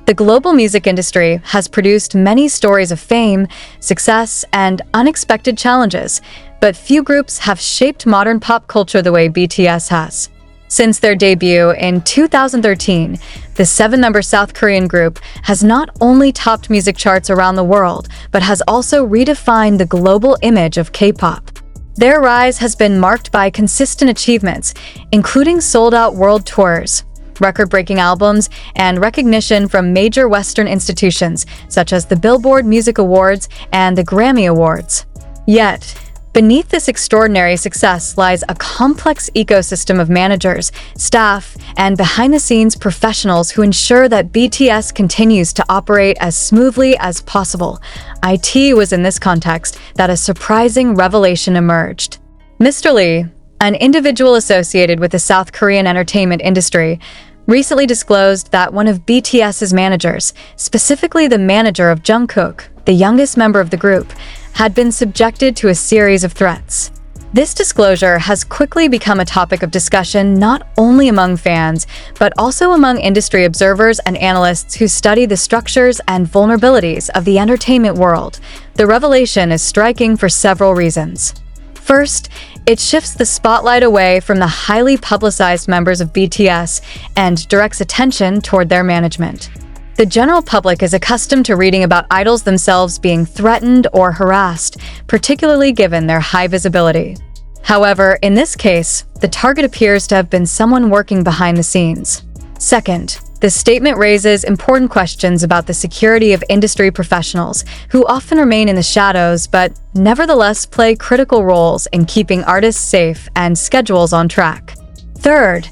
The global music industry has produced many stories of fame, success, and unexpected challenges, but few groups have shaped modern pop culture the way BTS has. Since their debut in 2013, the seven-member South Korean group has not only topped music charts around the world, but has also redefined the global image of K-pop. Their rise has been marked by consistent achievements, including sold-out world tours, record-breaking albums, and recognition from major Western institutions such as the Billboard Music Awards and the Grammy Awards. Yet, beneath this extraordinary success lies a complex ecosystem of managers, staff, and behind-the-scenes professionals who ensure that BTS continues to operate as smoothly as possible. It was in this context that a surprising revelation emerged. Mr. Lee, an individual associated with the South Korean entertainment industry, recently disclosed that one of BTS's managers, specifically the manager of Jungkook, the youngest member of the group, had been subjected to a series of threats. This disclosure has quickly become a topic of discussion not only among fans, but also among industry observers and analysts who study the structures and vulnerabilities of the entertainment world. The revelation is striking for several reasons. First, it shifts the spotlight away from the highly publicized members of BTS and directs attention toward their management. The general public is accustomed to reading about idols themselves being threatened or harassed, particularly given their high visibility. However, in this case, the target appears to have been someone working behind the scenes. Second, this statement raises important questions about the security of industry professionals, who often remain in the shadows but nevertheless play critical roles in keeping artists safe and schedules on track. Third,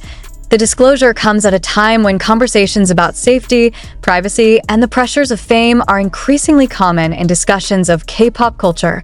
the disclosure comes at a time when conversations about safety, privacy, and the pressures of fame are increasingly common in discussions of K-pop culture.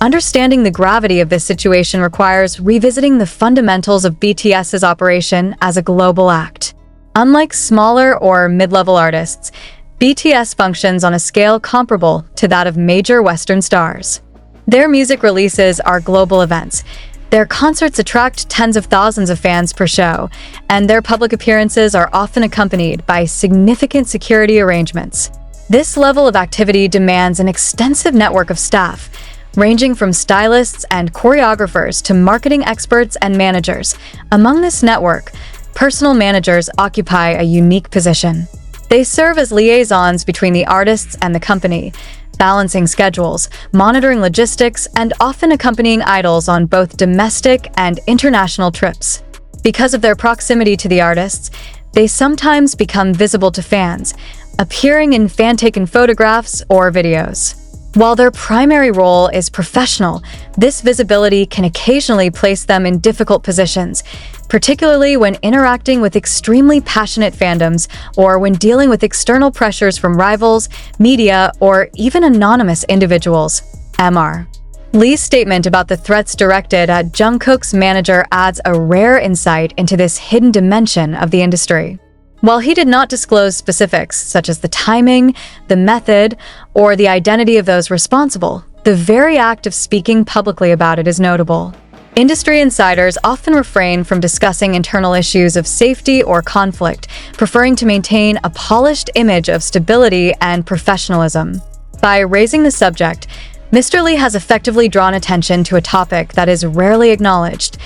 Understanding the gravity of this situation requires revisiting the fundamentals of BTS's operation as a global act. Unlike smaller or mid-level artists, BTS functions on a scale comparable to that of major Western stars. Their music releases are global events. Their concerts attract tens of thousands of fans per show, and their public appearances are often accompanied by significant security arrangements. This level of activity demands an extensive network of staff, ranging from stylists and choreographers to marketing experts and managers. Among this network, personal managers occupy a unique position. They serve as liaisons between the artists and the company, balancing schedules, monitoring logistics, and often accompanying idols on both domestic and international trips. Because of their proximity to the artists, they sometimes become visible to fans, appearing in fan-taken photographs or videos. While their primary role is professional, this visibility can occasionally place them in difficult positions, particularly when interacting with extremely passionate fandoms or when dealing with external pressures from rivals, media, or even anonymous individuals. Mr. Lee's statement about the threats directed at Jungkook's manager adds a rare insight into this hidden dimension of the industry. While he did not disclose specifics such as the timing, the method, or the identity of those responsible, the very act of speaking publicly about it is notable. Industry insiders often refrain from discussing internal issues of safety or conflict, preferring to maintain a polished image of stability and professionalism. By raising the subject, Mr. Lee has effectively drawn attention to a topic that is rarely acknowledged: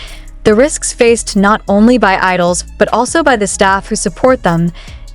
the risks faced not only by idols, but also by the staff who support them.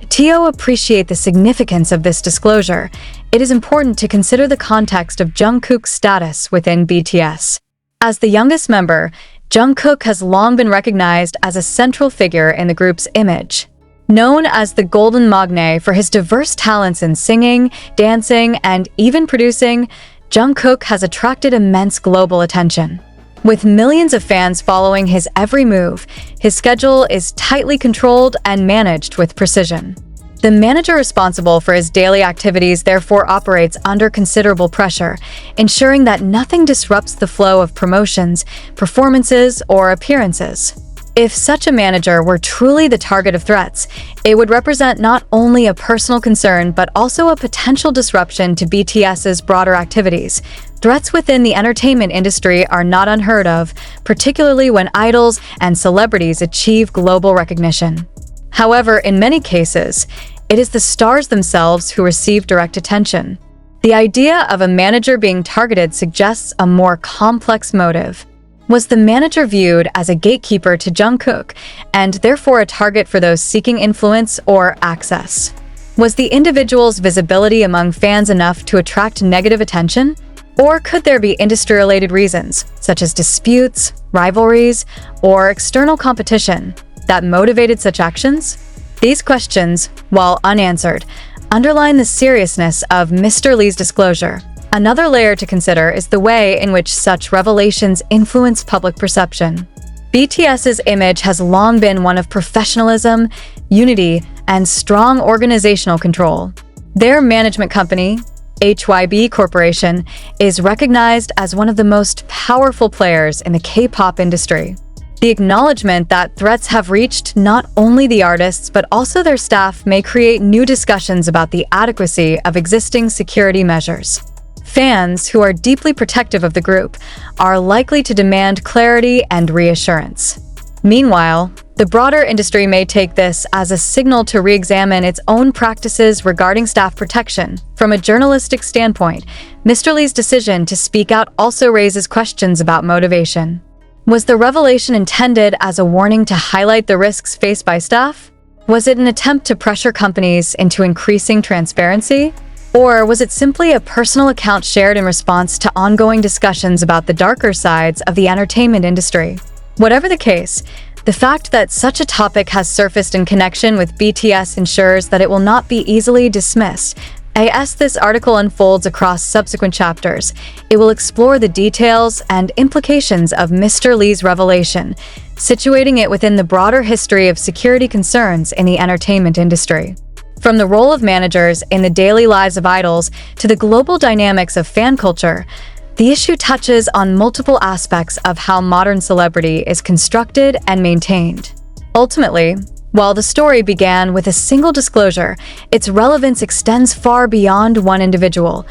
To appreciate the significance of this disclosure, it is important to consider the context of Jungkook's status within BTS. As the youngest member, Jungkook has long been recognized as a central figure in the group's image. Known as the Golden Magne for his diverse talents in singing, dancing, and even producing, Jungkook has attracted immense global attention. With millions of fans following his every move, his schedule is tightly controlled and managed with precision. The manager responsible for his daily activities therefore operates under considerable pressure, ensuring that nothing disrupts the flow of promotions, performances, or appearances. If such a manager were truly the target of threats, it would represent not only a personal concern but also a potential disruption to BTS's broader activities. Threats within the entertainment industry are not unheard of, particularly when idols and celebrities achieve global recognition. However, in many cases, it is the stars themselves who receive direct attention. The idea of a manager being targeted suggests a more complex motive. Was the manager viewed as a gatekeeper to Jungkook, and therefore a target for those seeking influence or access? Was the individual's visibility among fans enough to attract negative attention? Or could there be industry-related reasons, such as disputes, rivalries, or external competition, that motivated such actions? These questions, while unanswered, underline the seriousness of Mr. Lee's disclosure. Another layer to consider is the way in which such revelations influence public perception. BTS's image has long been one of professionalism, unity, and strong organizational control. Their management company, HYB Corporation, is recognized as one of the most powerful players in the K-pop industry. The acknowledgement that threats have reached not only the artists but also their staff may create new discussions about the adequacy of existing security measures. Fans, who are deeply protective of the group, are likely to demand clarity and reassurance. Meanwhile, the broader industry may take this as a signal to re-examine its own practices regarding staff protection. From a journalistic standpoint, Mr. Lee's decision to speak out also raises questions about motivation. Was the revelation intended as a warning to highlight the risks faced by staff? Was it an attempt to pressure companies into increasing transparency? Or was it simply a personal account shared in response to ongoing discussions about the darker sides of the entertainment industry? Whatever the case, the fact that such a topic has surfaced in connection with BTS ensures that it will not be easily dismissed. As this article unfolds across subsequent chapters, it will explore the details and implications of Mr. Lee's revelation, situating it within the broader history of security concerns in the entertainment industry. From the role of managers in the daily lives of idols to the global dynamics of fan culture, the issue touches on multiple aspects of how modern celebrity is constructed and maintained. Ultimately, while the story began with a single disclosure, its relevance extends far beyond one individual,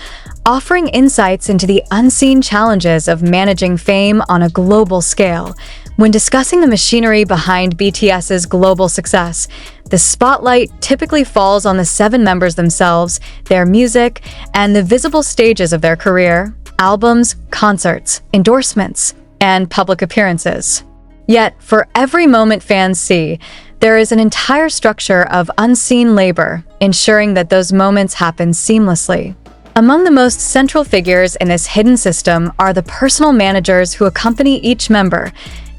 offering insights into the unseen challenges of managing fame on a global scale. When discussing the machinery behind BTS's global success, the spotlight typically falls on the 7 members themselves, their music, and the visible stages of their career: albums, concerts, endorsements, and public appearances. Yet, for every moment fans see, there is an entire structure of unseen labor, ensuring that those moments happen seamlessly. Among the most central figures in this hidden system are the personal managers who accompany each member.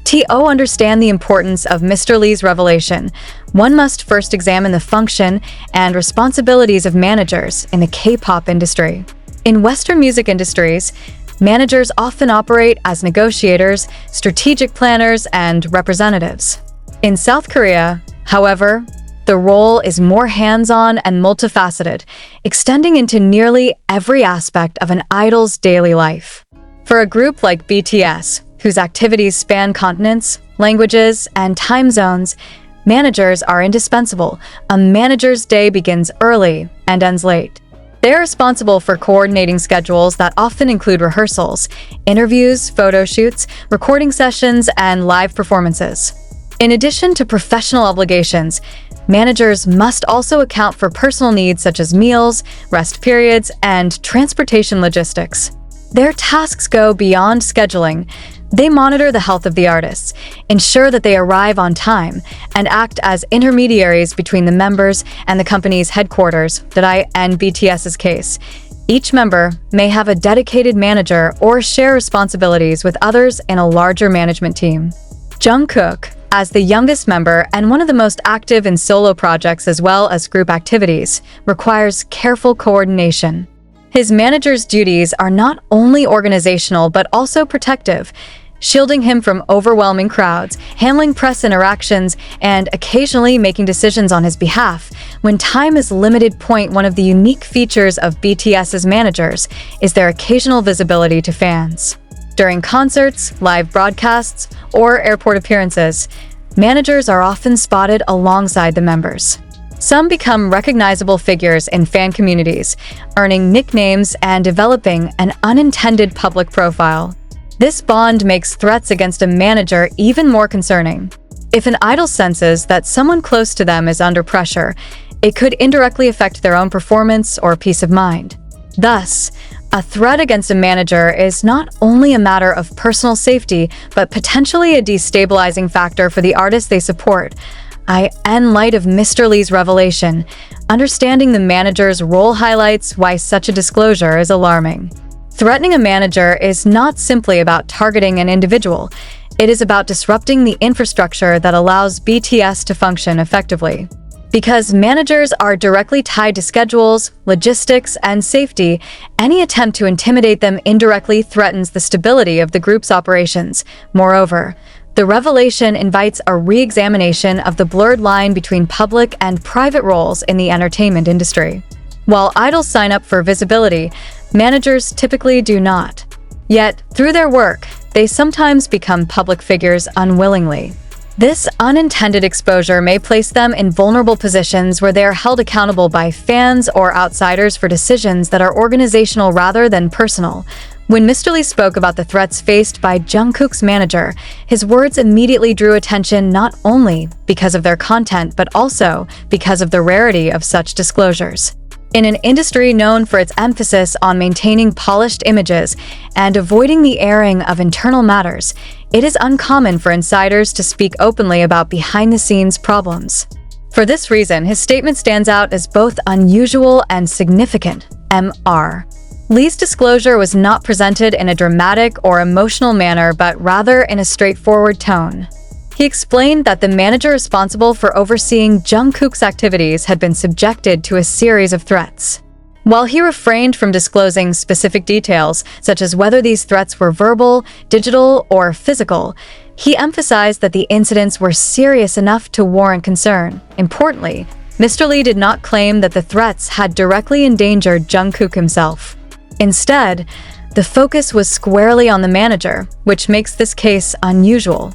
To understand the importance of Mr. Lee's revelation, one must first examine the function and responsibilities of managers in the K-pop industry. In Western music industries, managers often operate as negotiators, strategic planners, and representatives. In South Korea, however, the role is more hands-on and multifaceted, extending into nearly every aspect of an idol's daily life. For a group like BTS, whose activities span continents, languages, and time zones, managers are indispensable. A manager's day begins early and ends late. They are responsible for coordinating schedules that often include rehearsals, interviews, photo shoots, recording sessions, and live performances. In addition to professional obligations, managers must also account for personal needs such as meals, rest periods, and transportation logistics. Their tasks go beyond scheduling. They monitor the health of the artists, ensure that they arrive on time, and act as intermediaries between the members and the company's headquarters. In BTS's case, each member may have a dedicated manager or share responsibilities with others in a larger management team. Jungkook, as the youngest member and one of the most active in solo projects as well as group activities, requires careful coordination. His manager's duties are not only organizational but also protective, shielding him from overwhelming crowds, handling press interactions, and occasionally making decisions on his behalf. When time is limited, one of the unique features of BTS's managers is their occasional visibility to fans. During concerts, live broadcasts, or airport appearances, managers are often spotted alongside the members. Some become recognizable figures in fan communities, earning nicknames and developing an unintended public profile. This bond makes threats against a manager even more concerning. If an idol senses that someone close to them is under pressure, it could indirectly affect their own performance or peace of mind. Thus, a threat against a manager is not only a matter of personal safety, but potentially a destabilizing factor for the artists they support. In light of Mr. Lee's revelation, understanding the manager's role highlights why such a disclosure is alarming. Threatening a manager is not simply about targeting an individual. It is about disrupting the infrastructure that allows BTS to function effectively. Because managers are directly tied to schedules, logistics, and safety, any attempt to intimidate them indirectly threatens the stability of the group's operations. Moreover, the revelation invites a re-examination of the blurred line between public and private roles in the entertainment industry. While idols sign up for visibility, managers typically do not. Yet, through their work, they sometimes become public figures unwillingly. This unintended exposure may place them in vulnerable positions where they are held accountable by fans or outsiders for decisions that are organizational rather than personal. When Mr. Lee spoke about the threats faced by Jungkook's manager, his words immediately drew attention not only because of their content but also because of the rarity of such disclosures. In an industry known for its emphasis on maintaining polished images and avoiding the airing of internal matters, it is uncommon for insiders to speak openly about behind-the-scenes problems. For this reason, his statement stands out as both unusual and significant. Mr. Lee's disclosure was not presented in a dramatic or emotional manner, but rather in a straightforward tone. He explained that the manager responsible for overseeing Jungkook's activities had been subjected to a series of threats. While he refrained from disclosing specific details, such as whether these threats were verbal, digital, or physical, he emphasized that the incidents were serious enough to warrant concern. Importantly, Mr. Lee did not claim that the threats had directly endangered Jungkook himself. Instead, the focus was squarely on the manager, which makes this case unusual.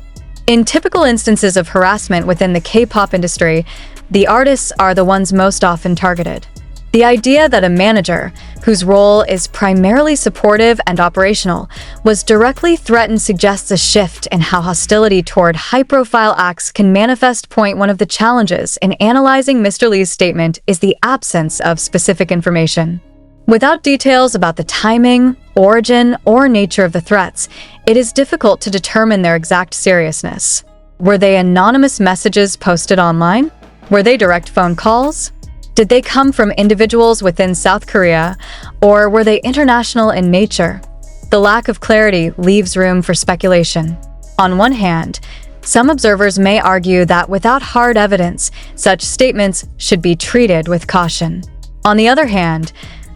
In typical instances of harassment within the K-pop industry, the artists are the ones most often targeted. The idea that a manager, whose role is primarily supportive and operational, was directly threatened suggests a shift in how hostility toward high-profile acts can manifest. One of the challenges in analyzing Mr. Lee's statement is the absence of specific information. Without details about the timing, origin, or nature of the threats, it is difficult to determine their exact seriousness. Were they anonymous messages posted online? Were they direct phone calls? Did they come from individuals within South Korea, or were they international in nature? The lack of clarity leaves room for speculation. On one hand, some observers may argue that without hard evidence, such statements should be treated with caution. On the other hand,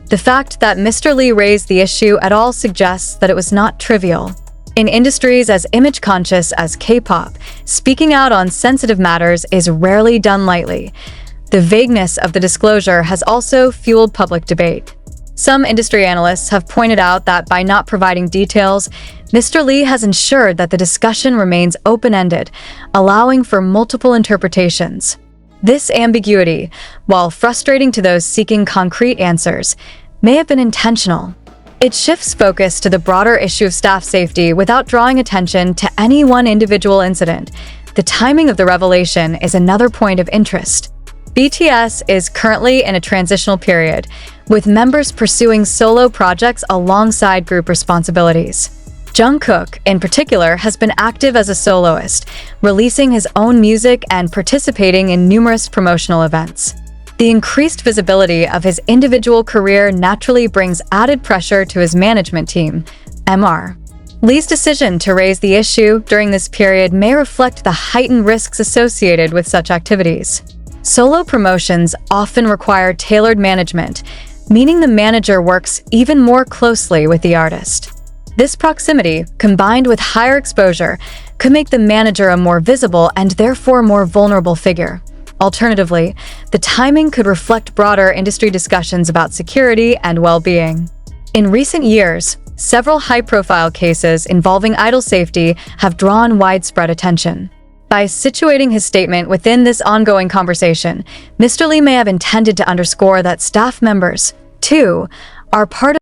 the fact that Mr. Lee raised the issue at all suggests that it was not trivial. In industries as image-conscious as K-pop, speaking out on sensitive matters is rarely done lightly. The vagueness of the disclosure has also fueled public debate. Some industry analysts have pointed out that by not providing details, Mr. Lee has ensured that the discussion remains open-ended, allowing for multiple interpretations. This ambiguity, while frustrating to those seeking concrete answers, may have been intentional. It shifts focus to the broader issue of staff safety without drawing attention to any one individual incident. The timing of the revelation is another point of interest. BTS is currently in a transitional period, with members pursuing solo projects alongside group responsibilities. Jungkook, in particular, has been active as a soloist, releasing his own music and participating in numerous promotional events. The increased visibility of his individual career naturally brings added pressure to his management team. Mr. Lee's decision to raise the issue during this period may reflect the heightened risks associated with such activities. Solo promotions often require tailored management, meaning the manager works even more closely with the artist. This proximity, combined with higher exposure, could make the manager a more visible and therefore more vulnerable figure. Alternatively, the timing could reflect broader industry discussions about security and well-being. In recent years, several high-profile cases involving idol safety have drawn widespread attention. By situating his statement within this ongoing conversation, Mr. Lee may have intended to underscore that staff members, too, are part of